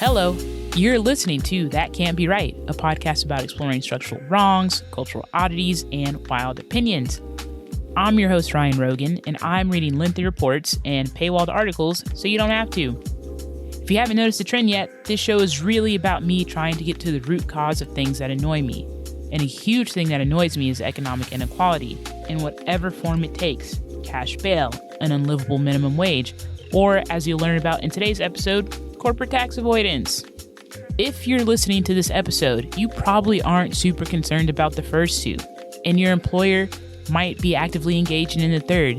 Hello, you're listening to That Can't Be Right, a podcast about exploring structural wrongs, cultural oddities, and wild opinions. I'm your host, Ryan Rogan, and I'm reading lengthy reports and paywalled articles so you don't have to. If you haven't noticed the trend yet, this show is really about me trying to get to the root cause of things that annoy me. And a huge thing that annoys me is economic inequality, in whatever form it takes: cash bail, an unlivable minimum wage, or, as you'll learn about in today's episode, corporate tax avoidance. If you're listening to this episode, you probably aren't super concerned about the first two, and your employer might be actively engaging in the third.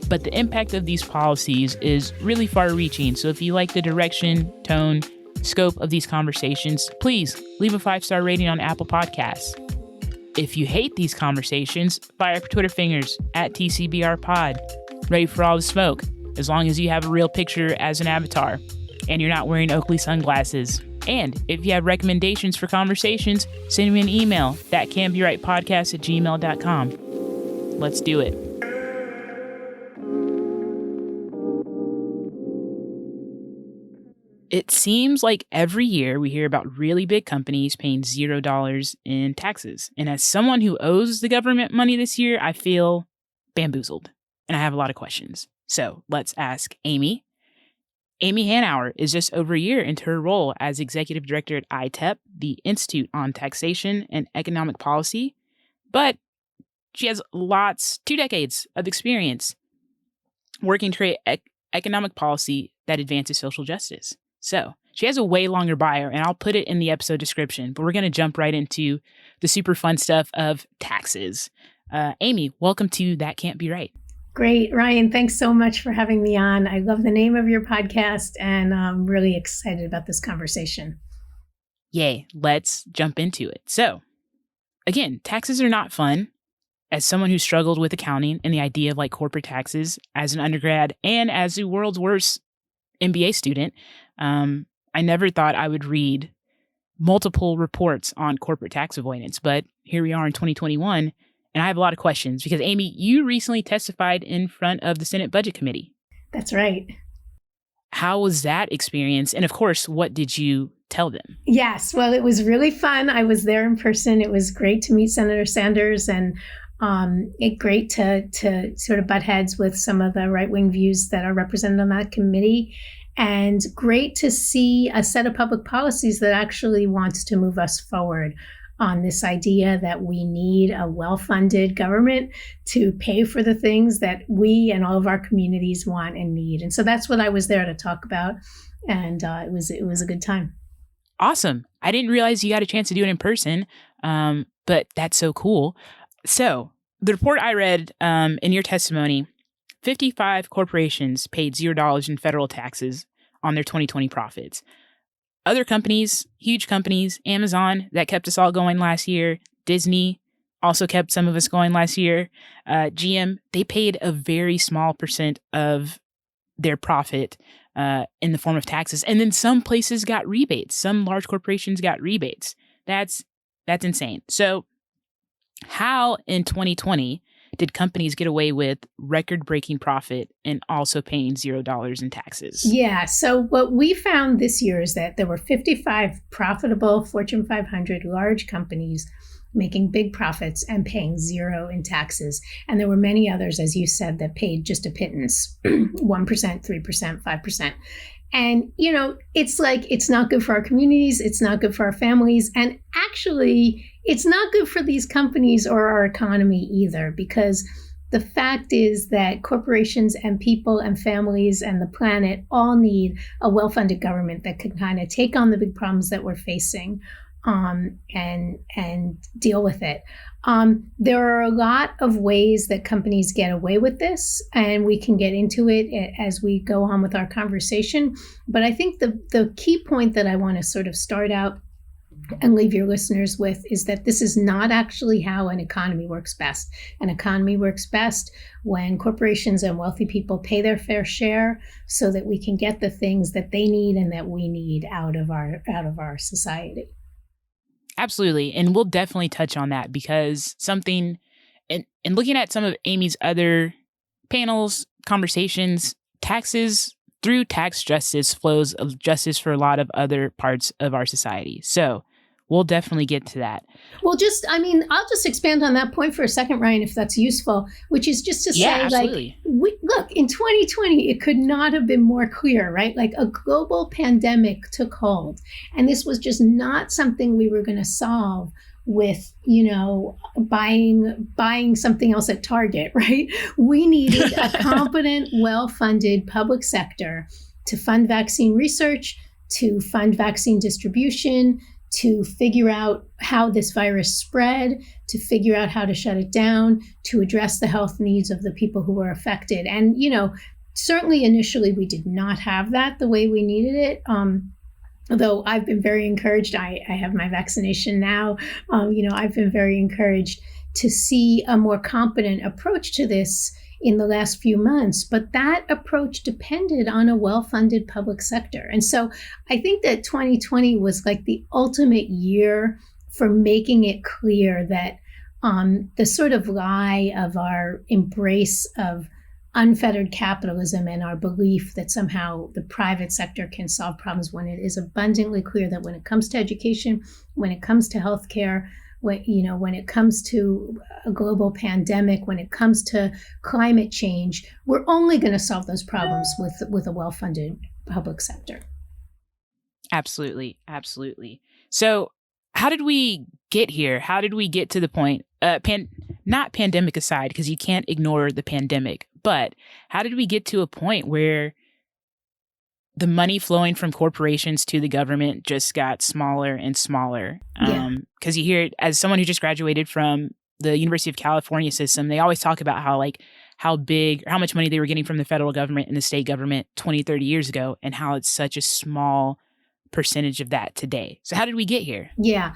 But the impact of these policies is really far-reaching, so if you like the direction, tone, scope of these conversations, please leave a 5-star rating on Apple Podcasts. If you hate these conversations, fire up your Twitter fingers at TCBRPod, ready for all the smoke, as long as you have a real picture as an avatar and you're not wearing Oakley sunglasses. And if you have recommendations for conversations, send me an email, thatcan'tberightpodcast@gmail.com. Let's do it. It seems like every year we hear about really big companies paying $0 in taxes. And as someone who owes the government money this year, I feel bamboozled. And I have a lot of questions. So let's ask Amy. Amy Hanauer is just over a year into her role as Executive Director at ITEP, the Institute on Taxation and Economic Policy. But she has 2 decades of experience working to create economic policy that advances social justice. So she has a way longer bio, and I'll put it in the episode description, but we're going to jump right into the super fun stuff of taxes. Amy, welcome to That Can't Be Right. Great. Ryan, thanks so much for having me on. I love the name of your podcast, and I'm really excited about this conversation. Yay, let's jump into it. So, again, taxes are not fun. As someone who struggled with accounting and the idea of corporate taxes as an undergrad and as the world's worst MBA student, I never thought I would read multiple reports on corporate tax avoidance. But here we are in 2021, and I have a lot of questions because, Amy, you recently testified in front of the Senate Budget Committee. That's right. How was that experience? And of course, what did you tell them? Yes, well, it was really fun. I was there in person. It was great to meet Senator Sanders, and great to sort of butt heads with some of the right-wing views that are represented on that committee. And great to see a set of public policies that actually wants to move us forward on this idea that we need a well-funded government to pay for the things that we and all of our communities want and need. And so that's what I was there to talk about. And it was a good time. Awesome. I didn't realize you got a chance to do it in person, but that's so cool. So the report I read in your testimony, 55 corporations paid $0 in federal taxes on their 2020 profits. Other companies, huge companies, Amazon, that kept us all going last year. Disney also kept some of us going last year. GM, they paid a very small percent of their profit in the form of taxes. And then some places got rebates. Some large corporations got rebates. That's insane. So how in 2020 did companies get away with record-breaking profit and also paying $0 in taxes? Yeah, so what we found this year is that there were 55 profitable Fortune 500 large companies making big profits and paying 0 in taxes. And there were many others, as you said, that paid just a pittance, 1%, 3%, 5%. And, it's not good for our communities. It's not good for our families. And actually, it's not good for these companies or our economy either, because the fact is that corporations and people and families and the planet all need a well-funded government that can kind of take on the big problems that we're facing and deal with it. There are a lot of ways that companies get away with this, and we can get into it as we go on with our conversation. But I think the key point that I want to sort of start out and leave your listeners with is that this is not actually how an economy works best. An economy works best when corporations and wealthy people pay their fair share so that we can get the things that they need and that we need out of our society. Absolutely. And we'll definitely touch on that because something, and looking at some of Amy's other panels, conversations, taxes through tax justice flows of justice for a lot of other parts of our society. So we'll definitely get to that. Well, I'll just expand on that point for a second, Ryan, if that's useful, which is just to say, absolutely. Look, in 2020, it could not have been more clear, right? Like a global pandemic took hold, and this was just not something we were going to solve with, buying something else at Target, right? We needed a competent, well-funded public sector to fund vaccine research, to fund vaccine distribution, to figure out how this virus spread, to figure out how to shut it down, to address the health needs of the people who were affected. And, certainly initially we did not have that the way we needed it. Although I've been very encouraged, I have my vaccination now. I've been very encouraged to see a more competent approach to this in the last few months, but that approach depended on a well-funded public sector. And so I think that 2020 was like the ultimate year for making it clear that the sort of lie of our embrace of unfettered capitalism and our belief that somehow the private sector can solve problems, when it is abundantly clear that when it comes to education, when it comes to healthcare, when it comes to a global pandemic, when it comes to climate change, we're only going to solve those problems with a well-funded public sector. Absolutely. Absolutely. So how did we get here? How did we get to the point, not pandemic aside, because you can't ignore the pandemic, but how did we get to a point where the money flowing from corporations to the government just got smaller and smaller? Because you hear it, as someone who just graduated from the University of California system, they always talk about how much money they were getting from the federal government and the state government 20, 30 years ago, and how it's such a small percentage of that today. So how did we get here? Yeah.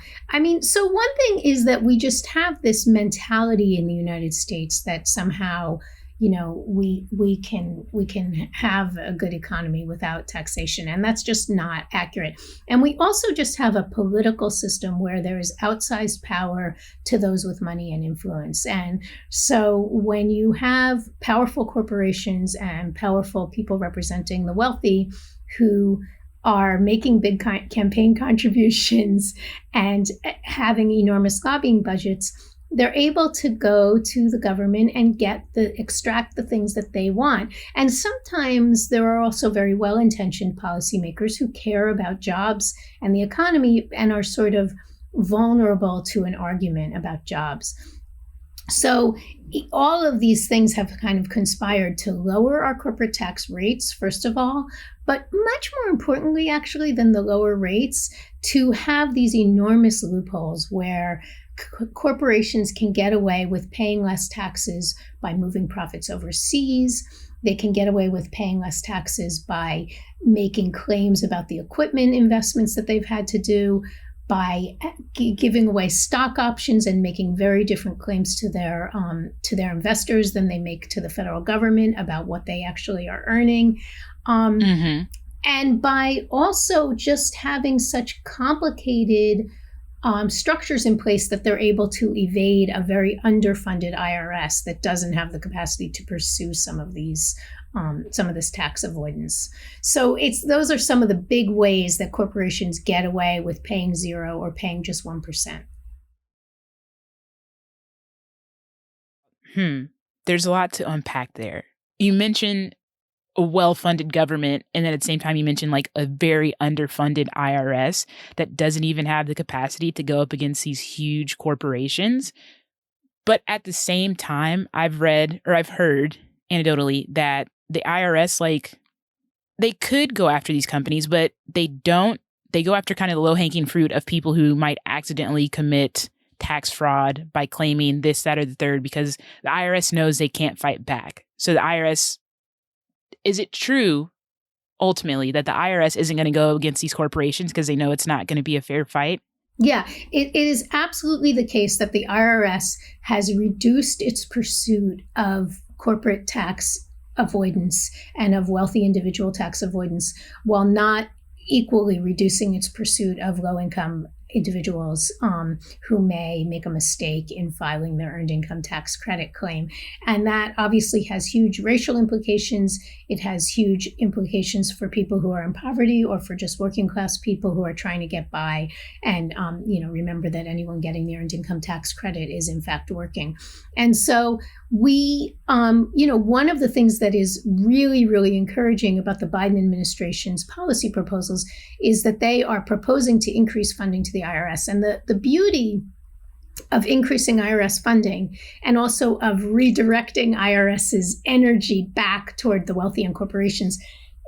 So one thing is that we just have this mentality in the United States that somehow, we can have a good economy without taxation. And that's just not accurate. And we also just have a political system where there is outsized power to those with money and influence. And so when you have powerful corporations and powerful people representing the wealthy who are making big campaign contributions and having enormous lobbying budgets, they're able to go to the government and extract the things that they want. And sometimes there are also very well-intentioned policymakers who care about jobs and the economy and are sort of vulnerable to an argument about jobs. So all of these things have kind of conspired to lower our corporate tax rates, first of all, but much more importantly, actually, than the lower rates, to have these enormous loopholes where corporations can get away with paying less taxes by moving profits overseas. They can get away with paying less taxes by making claims about the equipment investments that they've had to do, by giving away stock options and making very different claims to their investors than they make to the federal government about what they actually are earning. And by also just having such complicated structures in place that they're able to evade a very underfunded IRS that doesn't have the capacity to pursue some of this tax avoidance. So those are some of the big ways that corporations get away with paying 0 or paying just 1%. There's a lot to unpack there. You mentioned a well-funded government, and then at the same time you mentioned like a very underfunded IRS that doesn't even have the capacity to go up against these huge corporations. But at the same time, I've heard anecdotally that the IRS, they could go after these companies, but they don't. They go after kind of the low-hanging fruit of people who might accidentally commit tax fraud by claiming this, that, or the third, because the IRS knows they can't fight back. So the IRS, is it true ultimately that the IRS isn't going to go against these corporations because they know it's not going to be a fair fight? Yeah, it is absolutely the case that the IRS has reduced its pursuit of corporate tax avoidance and of wealthy individual tax avoidance while not equally reducing its pursuit of low-income individuals who may make a mistake in filing their earned income tax credit claim. And that obviously has huge racial implications. It has huge implications for people who are in poverty or for just working class people who are trying to get by. And, remember that anyone getting the earned income tax credit is in fact working. And so we, one of the things that is really, really encouraging about the Biden administration's policy proposals is that they are proposing to increase funding to the IRS. And the beauty of increasing IRS funding and also of redirecting IRS's energy back toward the wealthy and corporations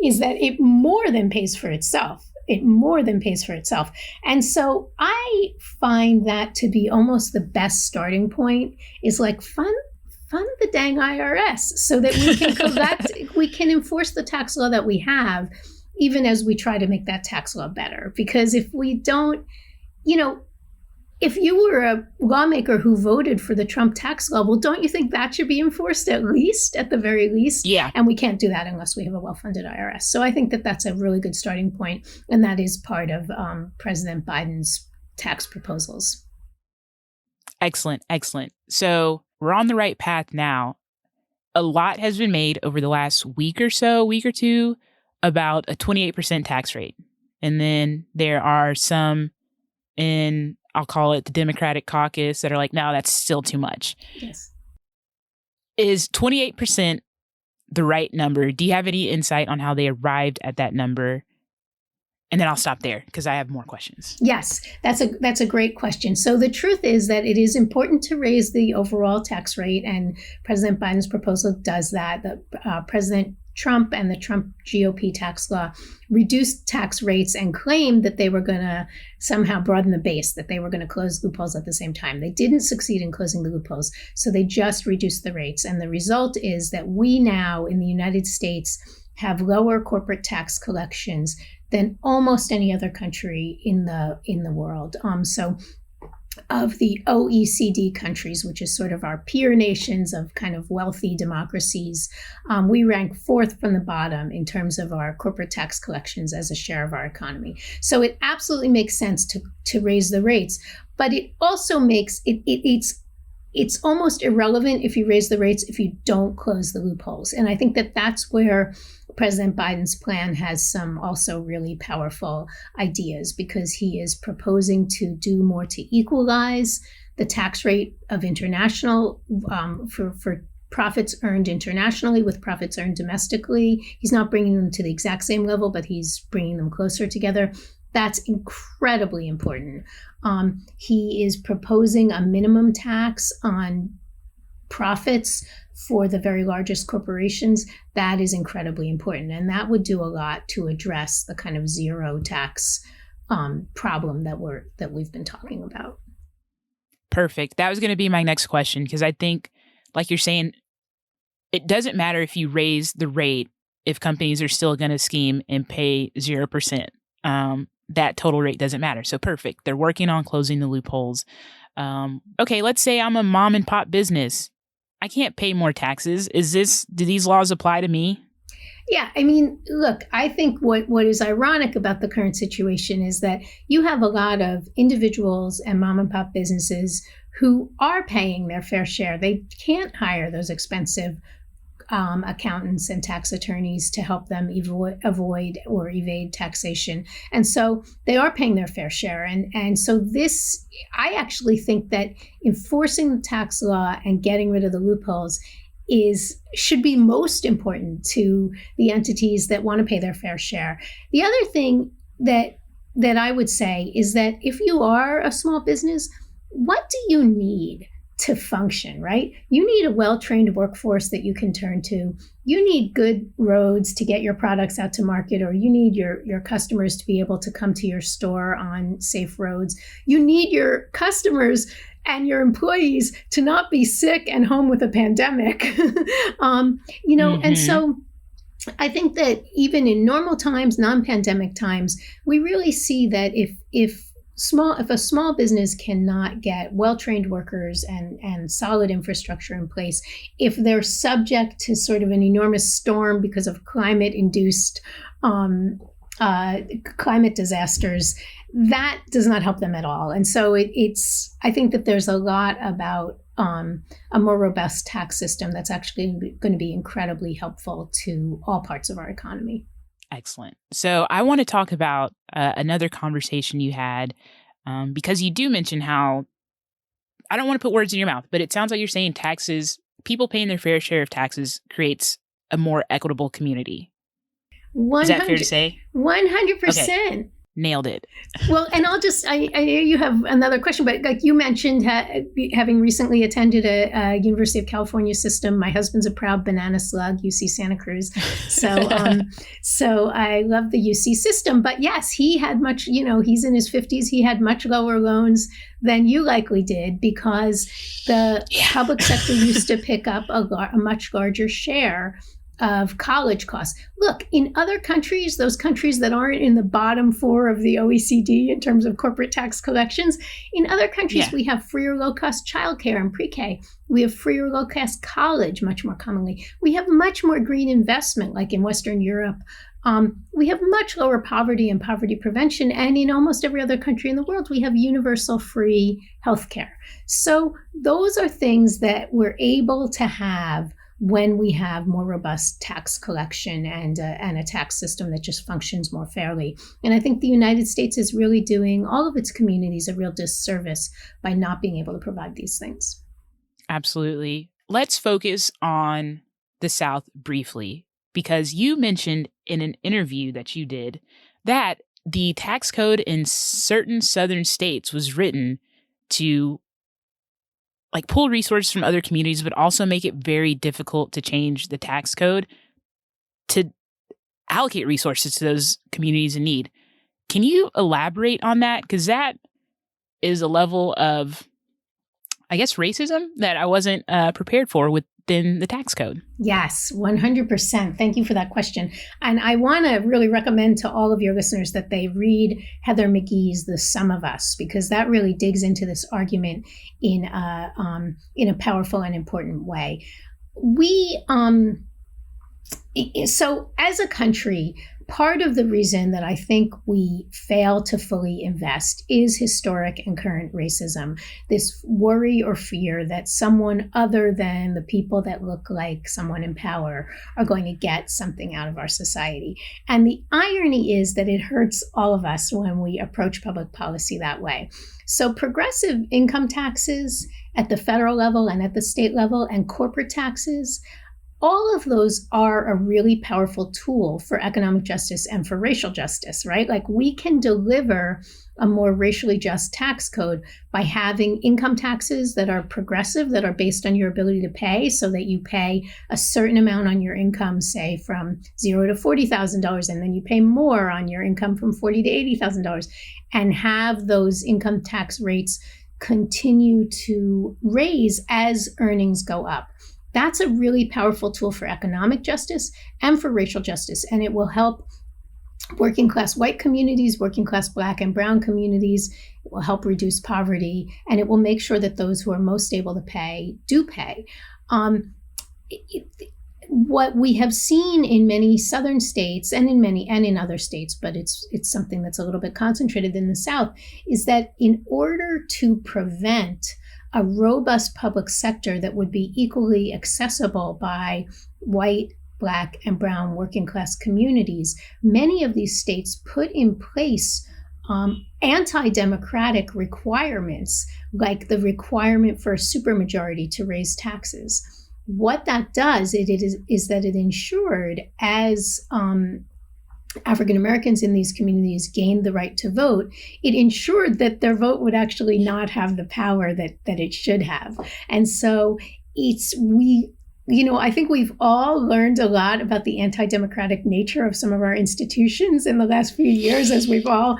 is that it more than pays for itself. And so I find that to be almost the best starting point is like fund the dang IRS so that we can we can enforce the tax law that we have, even as we try to make that tax law better. Because if we don't, if you were a lawmaker who voted for the Trump tax law, well, don't you think that should be enforced at the very least? Yeah. And we can't do that unless we have a well-funded IRS. So I think that that's a really good starting point. And that is part of President Biden's tax proposals. Excellent. So we're on the right path now. A lot has been made over the last week or two, about a 28% tax rate. And then there are some in, I'll call it the Democratic caucus, that are like, no, that's still too much. Yes. Is 28% the right number? Do you have any insight on how they arrived at that number? And then I'll stop there because I have more questions. Yes, that's a great question. So the truth is that it is important to raise the overall tax rate, and President Biden's proposal does that. President Trump and the Trump GOP tax law reduced tax rates and claimed that they were going to somehow broaden the base, that they were going to close loopholes at the same time. They didn't succeed in closing the loopholes, so they just reduced the rates. And the result is that we now in the United States have lower corporate tax collections than almost any other country in the world. So of the OECD countries, which is sort of our peer nations of kind of wealthy democracies, we rank fourth from the bottom in terms of our corporate tax collections as a share of our economy. So it absolutely makes sense to raise the rates, but it also makes it's almost irrelevant if you raise the rates if you don't close the loopholes. And I think that that's where President Biden's plan has some also really powerful ideas, because he is proposing to do more to equalize the tax rate of international for profits earned internationally with profits earned domestically. He's not bringing them to the exact same level, but he's bringing them closer together. That's incredibly important. He is proposing a minimum tax on profits for the very largest corporations. That is incredibly important. And that would do a lot to address the kind of zero tax problem that we've been talking about. Perfect. That was going to be my next question, because I think, like you're saying, it doesn't matter if you raise the rate if companies are still going to scheme and pay 0%. That total rate doesn't matter. So perfect. They're working on closing the loopholes. Okay, let's say I'm a mom and pop business. I can't pay more taxes. Do these laws apply to me? Yeah, I mean, look, I think what is ironic about the current situation is that you have a lot of individuals and mom and pop businesses who are paying their fair share. They can't hire those expensive accountants and tax attorneys to help them avoid or evade taxation. And so they are paying their fair share. And so this, I actually think that enforcing the tax law and getting rid of the loopholes should be most important to the entities that want to pay their fair share. The other thing that I would say is that if you are a small business, what do you need to function, right? You need a well-trained workforce that you can turn to. You need good roads to get your products out to market, or you need your customers to be able to come to your store on safe roads. You need your customers and your employees to not be sick and home with a pandemic. And so I think that even in normal times, non-pandemic times, we really see that if a small business cannot get well-trained workers and solid infrastructure in place, if they're subject to sort of an enormous storm because of climate-induced climate disasters, that does not help them at all. And so I think that there's a lot about a more robust tax system that's actually going to be incredibly helpful to all parts of our economy. Excellent. So I want to talk about another conversation you had, because you do mention how, I don't want to put words in your mouth, but it sounds like you're saying taxes, people paying their fair share of taxes creates a more equitable community. Is that fair to say? 100%. Okay. Nailed it. Well, and I know you have another question, but like you mentioned, having recently attended a University of California system, my husband's a proud banana slug, UC Santa Cruz. So, so I love the UC system, but yes, he had much, he's in his 50s. He had much lower loans than you likely did because the public sector used to pick up a much larger share of college costs. Look, in other countries, those countries that aren't in the bottom 4 of the OECD in terms of corporate tax collections, in other countries, we have free or low-cost childcare and pre-K. We have free or low-cost college much more commonly. We have much more green investment, like in Western Europe. We have much lower poverty and poverty prevention. And in almost every other country in the world, we have universal free healthcare. So those are things that we're able to have when we have more robust tax collection and a tax system that just functions more fairly. And I think the United States is really doing all of its communities a real disservice by not being able to provide these things. Absolutely. Let's focus on the South briefly, because you mentioned in an interview that you did that the tax code in certain Southern states was written to pull resources from other communities, but also make it very difficult to change the tax code to allocate resources to those communities in need. Can you elaborate on that? Because that is a level of, I guess, racism that I wasn't prepared for within the tax code. Yes, 100%. Thank you for that question. And I want to really recommend to all of your listeners that they read Heather McGhee's The Sum of Us, because that really digs into this argument in a powerful and important way. So as a country, part of the reason that I think we fail to fully invest is historic and current racism, this worry or fear that someone other than the people that look like someone in power are going to get something out of our society. And the irony is that it hurts all of us when we approach public policy that way. So progressive income taxes at the federal level and at the state level and corporate taxes, all of those are a really powerful tool for economic justice and for racial justice, right? Like we can deliver a more racially just tax code by having income taxes that are progressive, that are based on your ability to pay, so that you pay a certain amount on your income, say from $0 to $40,000, and then you pay more on your income from $40,000 to $80,000, and have those income tax rates continue to raise as earnings go up. That's a really powerful tool for economic justice and for racial justice. And it will help working class white communities, working class Black and brown communities. It will help reduce poverty, and it will make sure that those who are most able to pay do pay. What we have seen in many southern states and in other states, but it's something that's a little bit concentrated in the South, is that in order to prevent a robust public sector that would be equally accessible by white, Black, and brown working class communities, many of these states put in place anti-democratic requirements, like the requirement for a supermajority to raise taxes. What that does is that it ensured, as African Americans in these communities gained the right to vote, it ensured that their vote would actually not have the power that it should have. And so I think we've all learned a lot about the anti-democratic nature of some of our institutions in the last few years, as we've all,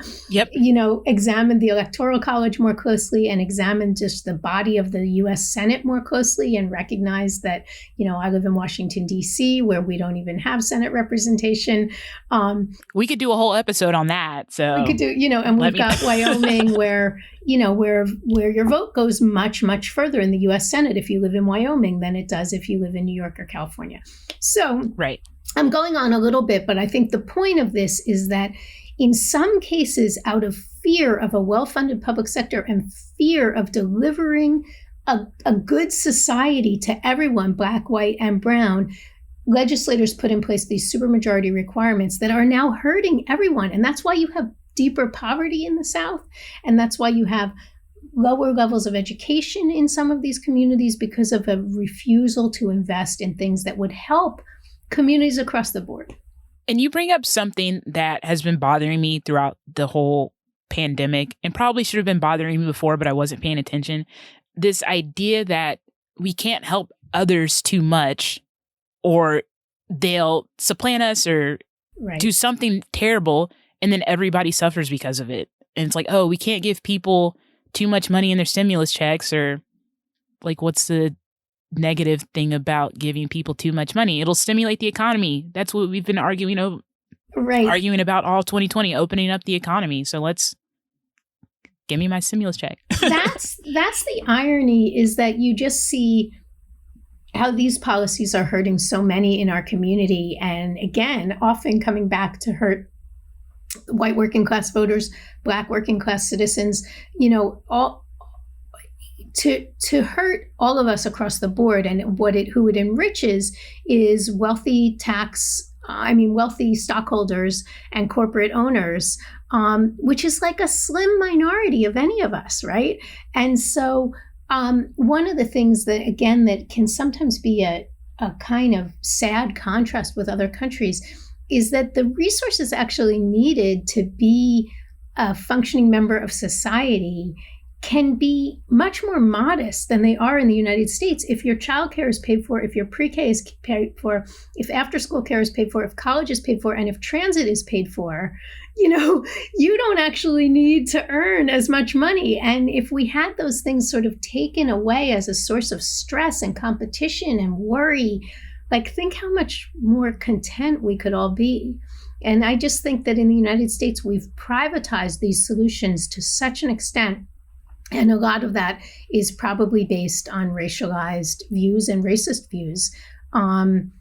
examined the Electoral College more closely and examined just the body of the U.S. Senate more closely, and recognized that, I live in Washington, D.C., where we don't even have Senate representation. We could do a whole episode on that. So we could do, and we've got Wyoming, where your vote goes much, much further in the U.S. Senate if you live in Wyoming than it does if you live in New York or California. So right. I'm going on a little bit, but I think the point of this is that in some cases out of fear of a well-funded public sector and fear of delivering a good society to everyone, black, white, and brown, legislators put in place these supermajority requirements that are now hurting everyone. And that's why you have deeper poverty in the South. And that's why you have lower levels of education in some of these communities because of a refusal to invest in things that would help communities across the board. And you bring up something that has been bothering me throughout the whole pandemic and probably should have been bothering me before, but I wasn't paying attention. This idea that we can't help others too much or they'll supplant us or do something terrible and then everybody suffers because of it. And it's like, oh, we can't give people too much money in their stimulus checks, or like, what's the negative thing about giving people too much money? It'll stimulate the economy. That's what we've been arguing about all 2020, opening up the economy. So let's give me my stimulus check. That's the irony, is that you just see how these policies are hurting so many in our community. And again, often coming back to hurt white working class voters, black working class citizens, all to hurt all of us across the board. And who it enriches is wealthy stockholders and corporate owners, which is like a slim minority of any of us, right? And so one of the things that can sometimes be a kind of sad contrast with other countries is that the resources actually needed to be a functioning member of society can be much more modest than they are in the United States. If your childcare is paid for, if your pre-K is paid for, if after-school care is paid for, if college is paid for, and if transit is paid for, you don't actually need to earn as much money. And if we had those things sort of taken away as a source of stress and competition and worry, think how much more content we could all be. And I just think that in the United States, we've privatized these solutions to such an extent. And a lot of that is probably based on racialized views and racist views. And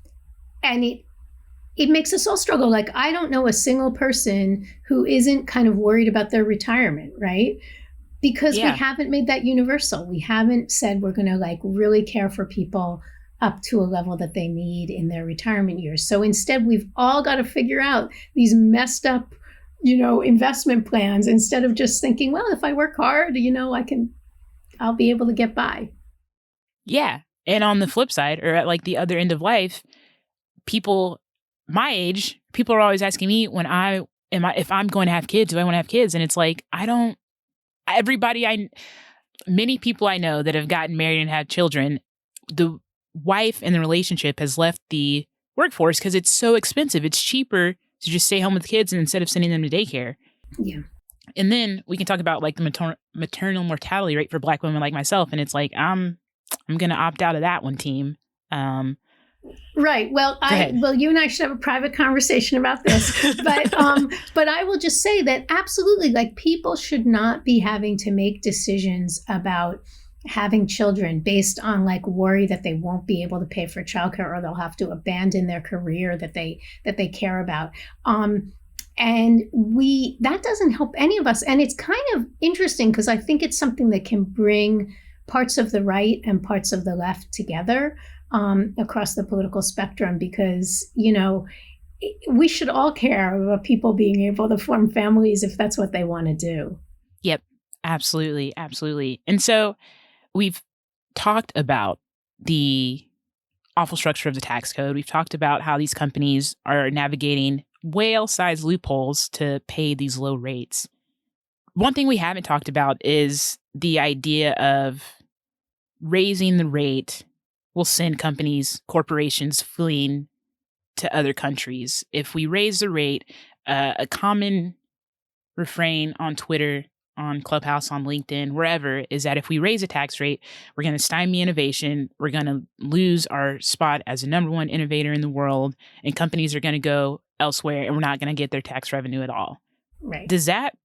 it makes us all struggle. I don't know a single person who isn't kind of worried about their retirement, right? Because we haven't made that universal. We haven't said we're going to really care for people up to a level that they need in their retirement years. So instead, we've all got to figure out these messed up investment plans instead of just thinking, well, if I work hard, I'll be able to get by. Yeah. And on the flip side, or at the other end of life, people my age, people are always asking me if I'm going to have kids, do I want to have kids? And it's like, many people I know that have gotten married and had children, the wife and the relationship has left the workforce because it's so expensive. It's cheaper to just stay home with the kids instead of sending them to daycare. Yeah. And then we can talk about the maternal mortality rate for Black women like myself. And it's like, I'm going to opt out of that one, team. Right. Well, you and I should have a private conversation about this, but I will just say that absolutely, people should not be having to make decisions about having children based on worry that they won't be able to pay for childcare or they'll have to abandon their career that they care about. And that doesn't help any of us. And it's kind of interesting because I think it's something that can bring parts of the right and parts of the left together across the political spectrum, because, we should all care about people being able to form families if that's what they want to do. Yep, absolutely. Absolutely. And so we've talked about the awful structure of the tax code. We've talked about how these companies are navigating whale-sized loopholes to pay these low rates. One thing we haven't talked about is the idea of raising the rate will send corporations fleeing to other countries. If we raise the rate, a common refrain on Twitter, on Clubhouse, on LinkedIn, wherever, is that if we raise a tax rate, we're going to stymie innovation. We're going to lose our spot as the number one innovator in the world, and companies are going to go elsewhere, and we're not going to get their tax revenue at all. Right. Does that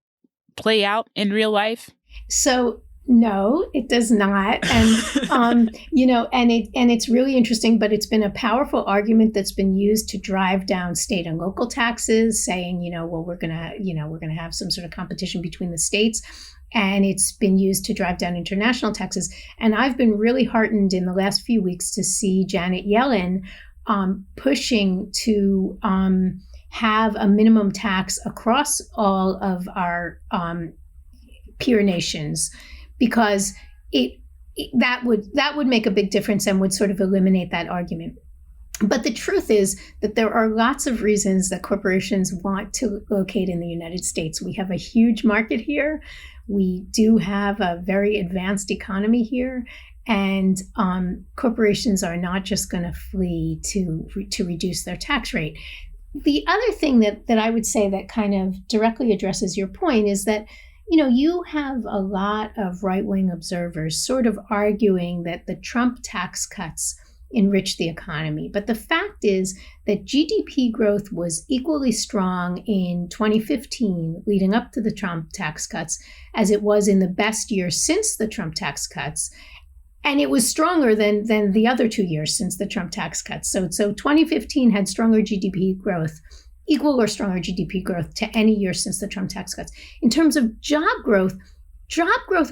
play out in real life? So No, it does not. And, and it's really interesting, but it's been a powerful argument that's been used to drive down state and local taxes, saying, well, we're going to have some sort of competition between the states. And it's been used to drive down international taxes. And I've been really heartened in the last few weeks to see Janet Yellen pushing to have a minimum tax across all of our peer nations, because that would make a big difference and would sort of eliminate that argument. But the truth is that there are lots of reasons that corporations want to locate in the United States. We have a huge market here. We do have a very advanced economy here. And corporations are not just going to flee to reduce their tax rate. The other thing that I would say that kind of directly addresses your point is that, you have a lot of right-wing observers sort of arguing that the Trump tax cuts enrich the economy. But the fact is that GDP growth was equally strong in 2015, leading up to the Trump tax cuts, as it was in the best year since the Trump tax cuts. And it was stronger than the other 2 years since the Trump tax cuts. So 2015 had stronger GDP growth, equal or stronger GDP growth to any year since the Trump tax cuts. In terms of job growth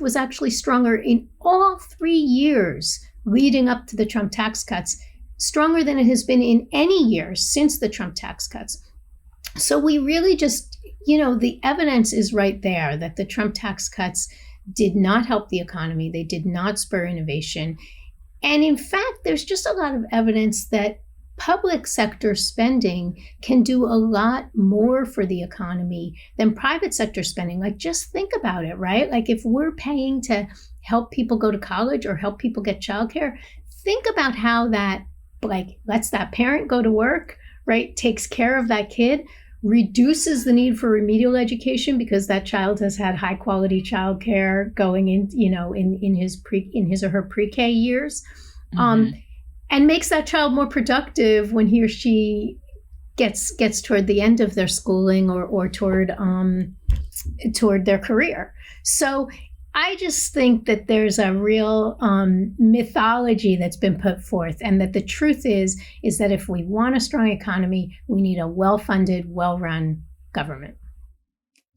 was actually stronger in all 3 years leading up to the Trump tax cuts, stronger than it has been in any year since the Trump tax cuts. So we really just, the evidence is right there that the Trump tax cuts did not help the economy. They did not spur innovation. And in fact, there's just a lot of evidence that public sector spending can do a lot more for the economy than private sector spending. Like, just think about it, right? Like, if we're paying to help people go to college or help people get childcare, think about how that, lets that parent go to work, right? Takes care of that kid, reduces the need for remedial education because that child has had high quality childcare going in, in his or her pre-K years. Mm-hmm. And makes that child more productive when he or she gets toward the end of their schooling or toward their career. So I just think that there's a real mythology that's been put forth, and that the truth is that if we want a strong economy, we need a well-funded, well-run government.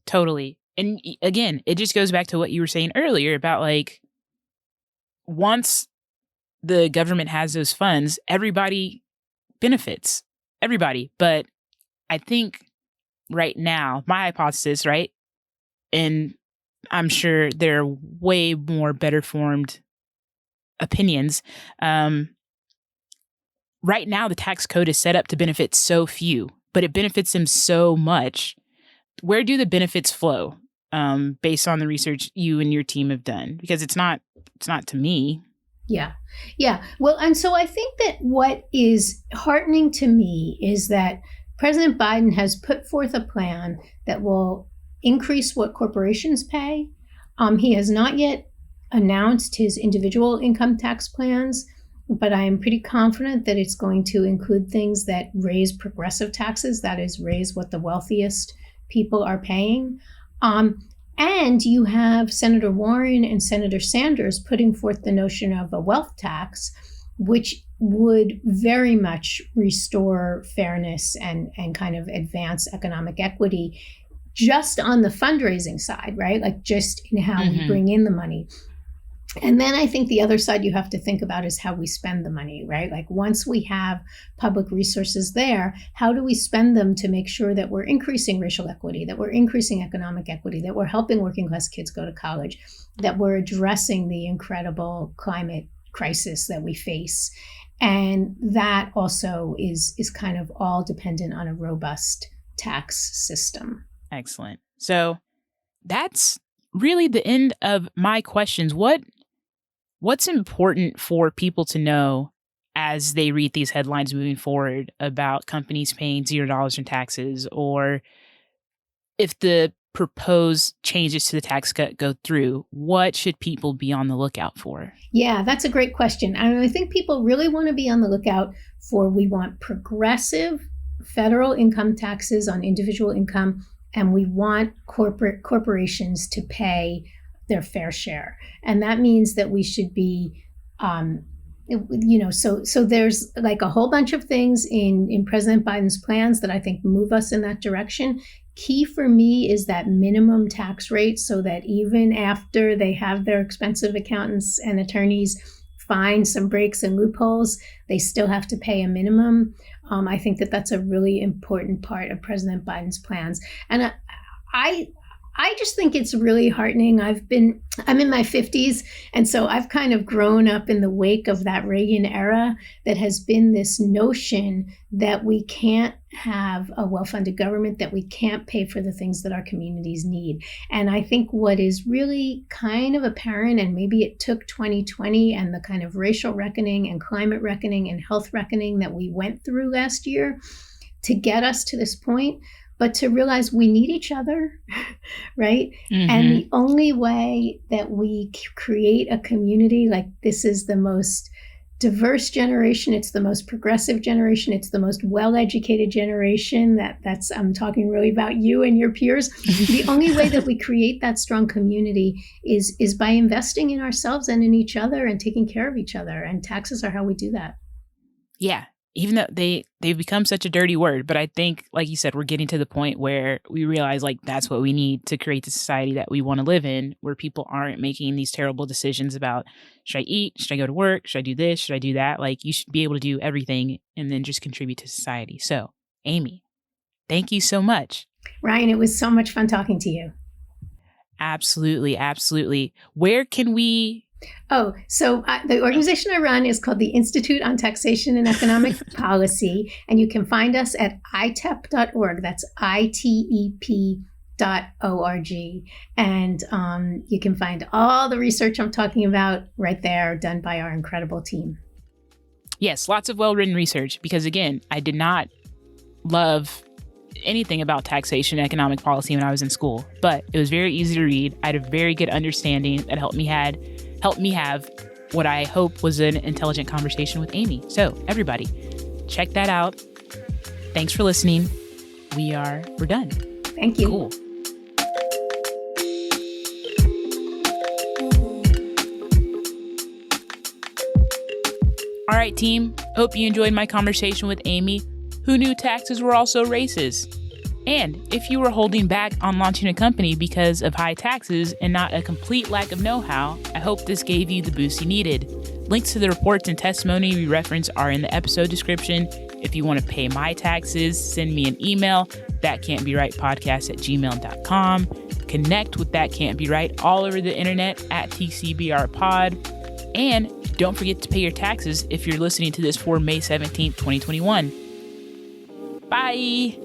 Totally. And again, it just goes back to what you were saying earlier about, once the government has those funds, everybody benefits. Everybody. But I think right now, my hypothesis, right, and I'm sure there are way more better formed opinions. Right now, the tax code is set up to benefit so few, but it benefits them so much. Where do the benefits flow based on the research you and your team have done? Because it's not to me. Yeah. Well, and so I think that what is heartening to me is that President Biden has put forth a plan that will increase what corporations pay. He has not yet announced his individual income tax plans, but I am pretty confident that it's going to include things that raise progressive taxes, that is, raise what the wealthiest people are paying. And you have Senator Warren and Senator Sanders putting forth the notion of a wealth tax, which would very much restore fairness and kind of advance economic equity just on the fundraising side, right? Like, just in how we bring in the money. And then I think the other side you have to think about is how we spend the money, right? Like, once we have public resources there, how do we spend them to make sure that we're increasing racial equity, that we're increasing economic equity, that we're helping working class kids go to college, that we're addressing the incredible climate crisis that we face. And that also is kind of all dependent on a robust tax system. Excellent. So that's really the end of my questions. What's important for people to know as they read these headlines moving forward about companies paying $0 in taxes, or if the proposed changes to the tax cut go through, what should people be on the lookout for? Yeah, that's a great question. I think people really want to be on the lookout for, we want progressive federal income taxes on individual income, and we want corporations to pay their fair share. And that means that we should be, so there's like a whole bunch of things in President Biden's plans that I think move us in that direction. Key for me is that minimum tax rate, so that even after they have their expensive accountants and attorneys find some breaks and loopholes, they still have to pay a minimum. I think that that's a really important part of President Biden's plans. And I just think it's really heartening. I'm in my 50s, and so I've kind of grown up in the wake of that Reagan era that has been this notion that we can't have a well-funded government, that we can't pay for the things that our communities need. And I think what is really kind of apparent, and maybe it took 2020 and the kind of racial reckoning and climate reckoning and health reckoning that we went through last year to get us to this point, but to realize we need each other, right? Mm-hmm. And the only way that we create a community, like this is the most diverse generation, it's the most progressive generation, it's the most well-educated generation, that's I'm talking really about you and your peers. The only way that we create that strong community is by investing in ourselves and in each other and taking care of each other. And taxes are how we do that. Yeah. Even though they've become such a dirty word, but I think, like you said, we're getting to the point where we realize like that's what we need to create the society that we want to live in, where people aren't making these terrible decisions about, should I eat? Should I go to work? Should I do this? Should I do that? Like, you should be able to do everything and then just contribute to society. So, Amy, thank you so much. Ryan, it was so much fun talking to you. Absolutely. Absolutely. Where can we... Oh, so the organization I run is called the Institute on Taxation and Economic Policy, and you can find us at ITEP.org. That's ITEP.org. And you can find all the research I'm talking about right there, done by our incredible team. Yes, lots of well-written research, because again, I did not love anything about taxation and economic policy when I was in school, but it was very easy to read. I had a very good understanding that helped me have what I hope was an intelligent conversation with Amy. So everybody, check that out. Thanks for listening. We're done. Thank you. Cool. All right, team. Hope you enjoyed my conversation with Amy. Who knew taxes were also racist? And if you were holding back on launching a company because of high taxes and not a complete lack of know-how, I hope this gave you the boost you needed. Links to the reports and testimony we reference are in the episode description. If you want to pay my taxes, send me an email, thatcan'tberightpodcast@gmail.com. Connect with That Can't Be Right all over the internet at TCBRpod. And don't forget to pay your taxes if you're listening to this for May 17th, 2021. Bye!